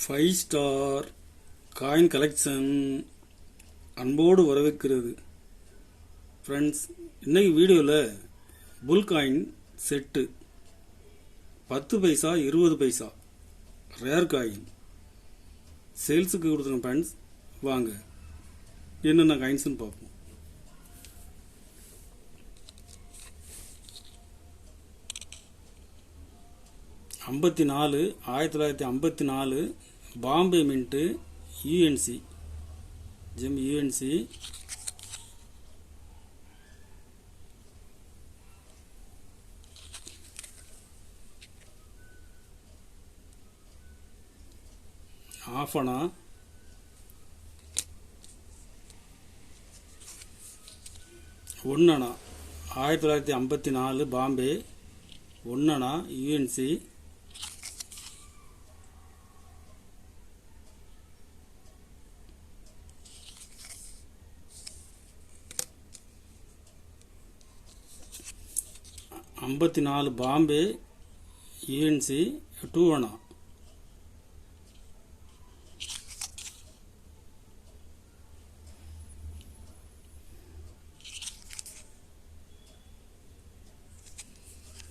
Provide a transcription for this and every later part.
Five star coin collection அன்போடு வரவேற்கிறது. Friends, இன்னைக்கு வீடியோவில் full coin set 10 paisa 20 paisa rare coin சேல்ஸுக்கு கொடுத்துருங்க. ஃப்ரெண்ட்ஸ், வாங்க என்னென்ன காயின்ஸ்னு பார்ப்போம். ஐம்பத்தி 1954 Bombay mint UNC gem UNC ஆஃபனா ஒன்னணா 1954 பாம்பே ஒன்னணா யூஎன்சி ஐம்பத்தி பாம்பே யூஎன்சி 2 அணா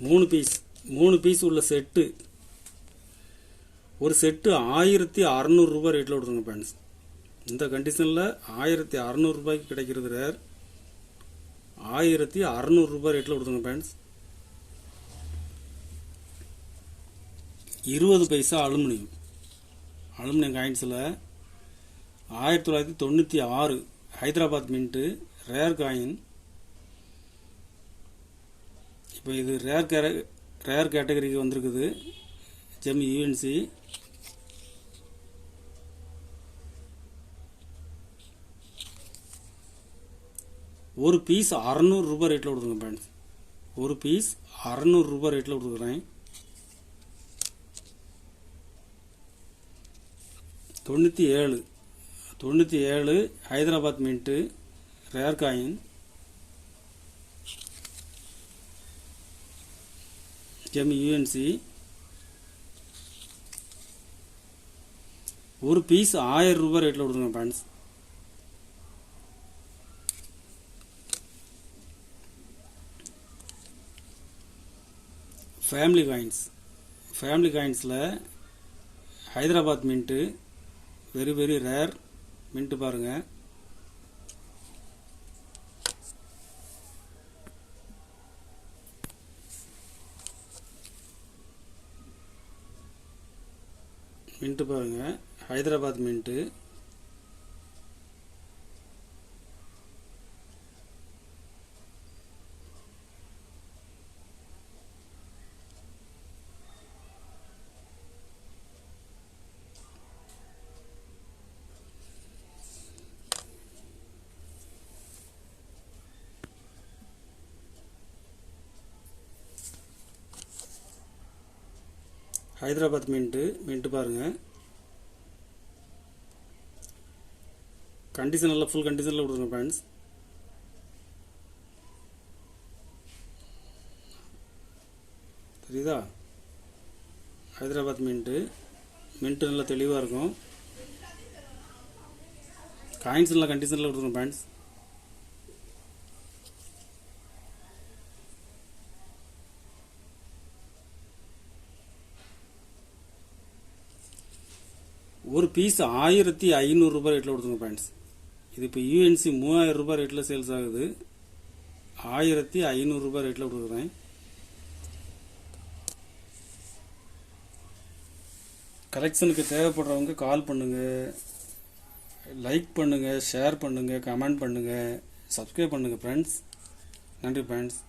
மூணு பீஸ் உள்ள செட்டு. ஒரு செட்டு 1600 ரூபாய் ரேட்டில் விடுங்க ஃப்ரெண்ட்ஸ். இந்த கண்டிஷனில் 1600 ரூபாய்க்கு கிடைக்கிறது ரேர். 1600 ரூபாய் ரேட்டில் விடுங்க ஃப்ரெண்ட்ஸ். 20 பைசா அலுமினியம் காயின்ஸில் 1996 ஹைதராபாத் மின்ட்டு ரேர் காயின். இப்போ இது ரேர் கேட்டகரிக்கு வந்திருக்குது. ஜெம் யூஎன்சி ஒரு பீஸ் 600 ரூபாய் ரேட்டில் கொடுத்துருங்க ஃப்ரெண்ட்ஸ். ஒரு பீஸ் 600 ரூபாய் ரேட்டில் கொடுத்துருக்குறேன். 97 Hyderabad mint rare coin. Gem UNC ஒரு பீஸ் 1000 ரூபாய் ரேட்டில் கொடுத்துருங்க ஃப்ரெண்ட்ஸ். ஃபேமிலி காயின்ஸில் Hyderabad mint very rare mint பாருங்கள். மின்ட்டு பாருங்கள், ஹைதராபாத் மின்ட்டு. ஹைதராபாத் மின்ட்டு பாருங்கள். கண்டிஷனில் ஃபுல் கண்டிஷனில் கொடுங்க ஃப்ரெண்ட்ஸ். தெரியுதா? ஹைதராபாத் மின்ட்டு நல்லா தெளிவாக இருக்கும். காயின்ஸ் நல்லா கண்டிஷனில் கொடுங்க ஃப்ரெண்ட்ஸ். ஒரு பீஸ் 1500 ரூபாய் ரேட்டில் கொடுத்துருங்க ஃப்ரெண்ட்ஸ். இது இப்போ யூஎன்சி 3000 ரூபாய் ரேட்டில் சேல்ஸ் ஆகுது. 1500 ரூபாய் ரேட்டில் கொடுக்குறேன். கலெக்ஷனுக்கு தேவைப்படுறவங்க கால் பண்ணுங்கள், லைக் பண்ணுங்கள், ஷேர் பண்ணுங்கள், கமெண்ட் பண்ணுங்கள், சப்ஸ்கிரைப் பண்ணுங்கள் ஃப்ரெண்ட்ஸ். நன்றி ஃப்ரெண்ட்ஸ்.